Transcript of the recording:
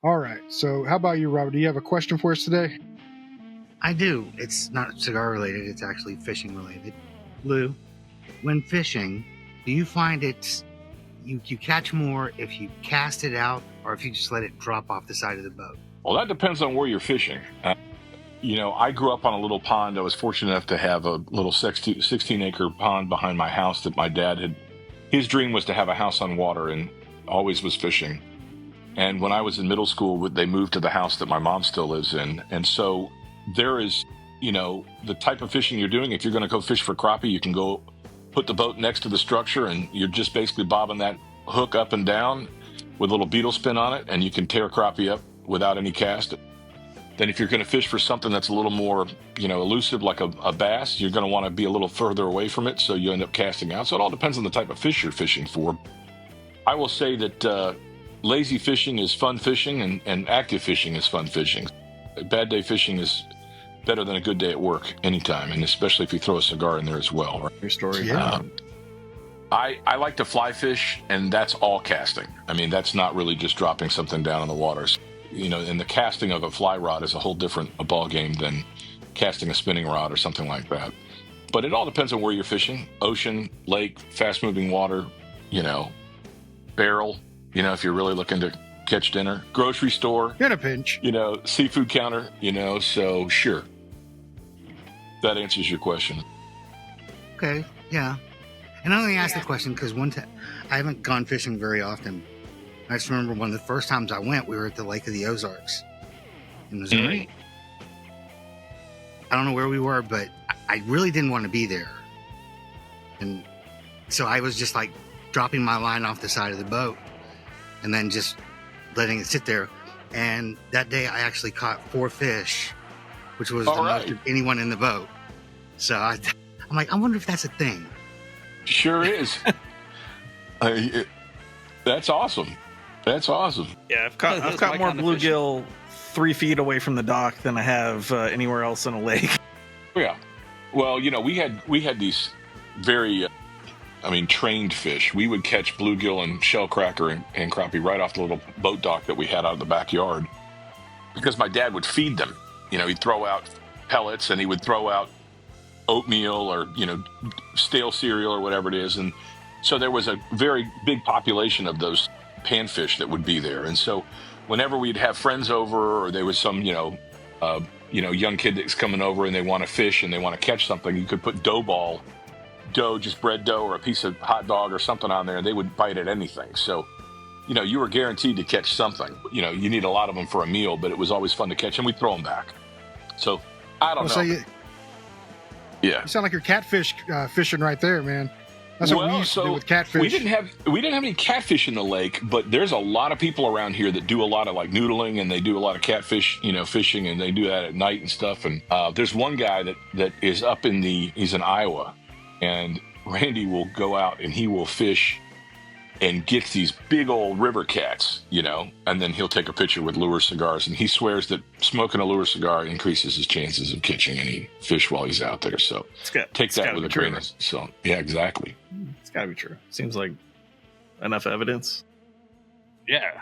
All right. So how about you, Robert? Do you have a question for us today? I do. It's not cigar related. It's actually fishing related. Lou, when fishing, do you find you catch more if you cast it out or if you just let it drop off the side of the boat? Well, that depends on where you're fishing. I grew up on a little pond. I was fortunate enough to have a little 16-acre pond behind my house that my dad had. His dream was to have a house on water and always was fishing. And when I was in middle school, they moved to the house that my mom still lives in. And so there is, the type of fishing you're doing. If you're going to go fish for crappie, you can go put the boat next to the structure and you're just basically bobbing that hook up and down with a little beetle spin on it, and you can tear crappie up without any cast. Then if you're going to fish for something that's a little more, elusive, like a bass, you're going to want to be a little further away from it, so you end up casting out. So it all depends on the type of fish you're fishing for. I will say that lazy fishing is fun fishing, and active fishing is fun fishing. A bad day fishing is better than a good day at work anytime, and especially if you throw a cigar in there as well. Right? Your story. Yeah. I like to fly fish, and that's all casting. I mean, that's not really just dropping something down in the waters. And the casting of a fly rod is a whole different ball game than casting a spinning rod or something like that. But it all depends on where you're fishing. Ocean, lake, fast-moving water, barrel, if you're really looking to catch dinner. Grocery store. In a pinch. Seafood counter, so sure. That answers your question. Okay, yeah. And I only asked the question because one time I haven't gone fishing very often. I just remember one of the first times I went, we were at the Lake of the Ozarks in Missouri. I don't know where we were, but I really didn't want to be there. And so I was just like dropping my line off the side of the boat and then just letting it sit there. And that day I actually caught 4 fish, which was the most of anyone in the boat. So I'm like, I wonder if that's a thing. Sure is. That's awesome. That's awesome. Yeah, I've caught more bluegill 3 feet away from the dock than I have anywhere else in a lake. Yeah. Well, we had these very, trained fish. We would catch bluegill and shellcracker and crappie right off the little boat dock that we had out of the backyard because my dad would feed them. He'd throw out pellets and he would throw out oatmeal or, stale cereal or whatever it is. And so there was a very big population of those panfish that would be there. And so whenever we'd have friends over or there was some, young kid that's coming over and they want to fish and they want to catch something, you could put dough, just bread dough or a piece of hot dog or something on there and they would bite at anything. So, you were guaranteed to catch something. You need a lot of them for a meal, but it was always fun to catch and we'd throw them back. So I don't know. So you sound like you're catfish fishing right there, man. That's what we used to do with catfish. We didn't have any catfish in the lake, but there's a lot of people around here that do a lot of like noodling and they do a lot of catfish, fishing, and they do that at night and stuff. And there's one guy that is he's in Iowa, and Randy will go out and he will fish and gets these big old river cats, and then he'll take a picture with lure cigars, and he swears that smoking a lure cigar increases his chances of catching any fish while he's out there. So take that with a grain of salt. Yeah, exactly. It's got to be true. Seems like enough evidence. Yeah.